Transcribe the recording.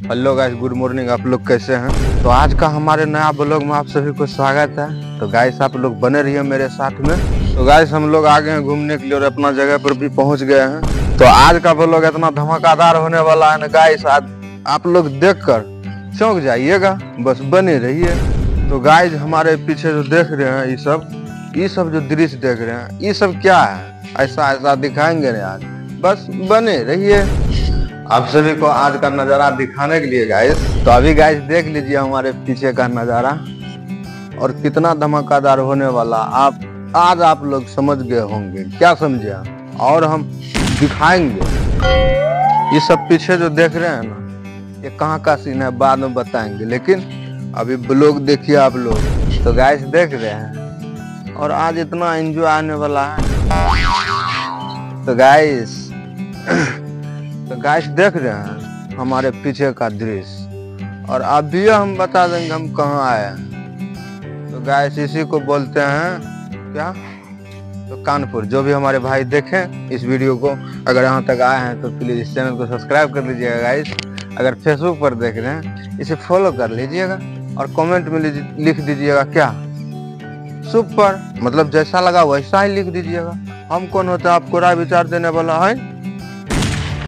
Hello guys, good morning. आप लोग कैसे हैं? तो आज का हमारे नया ब्लॉग में आप सभी को स्वागत है। तो गाइस आप लोग बने रहिए मेरे साथ में। तो गाइस हम लोग आ गए हैं घूमने के लिए और अपना जगह पर भी पहुंच गए हैं। तो आज का ब्लॉग इतना धमाकेदार होने वाला है ना गाइस, आज आप लोग देखकर चौंक जाइएगा, बस बने रहिए। तो गाइस हमारे पीछे जो देख रहे हैं ये सब जो दृश्य देख रहे हैं ये सब क्या है, ऐसा ऐसा दिखाएंगे ना आज, बस बने रहिए। आप सभी को आज का नज़ारा दिखाने के लिए गाइस। तो अभी गाइस देख लीजिए हमारे पीछे का नज़ारा और कितना धमाकेदार होने वाला आज आप लोग समझ गए होंगे। क्या समझे आप? और हम दिखाएंगे। ये सब पीछे जो देख रहे हैं ना, ये कहाँ का सीन है बाद में बताएंगे, लेकिन अभी ब्लॉग देखिए आप लोग। तो गाइस देख रहे हैं और आज इतना एंजॉय आने वाला है। तो गाइस देख रहे हैं हमारे पीछे का दृश्य और अभी हम बता देंगे हम कहाँ आए हैं। तो गाइस इसी को बोलते हैं क्या, तो कानपुर। जो भी हमारे भाई देखें इस वीडियो को, अगर यहाँ तक आए हैं तो प्लीज इस चैनल को सब्सक्राइब कर लीजिएगा गाइस। अगर फेसबुक पर देख रहे हैं इसे फॉलो कर लीजिएगा और कमेंट में लिख दीजिएगा क्या, सुपर, मतलब जैसा लगा वैसा ही लिख दीजिएगा। हम कौन होता है आपको राय विचार देने वाला है।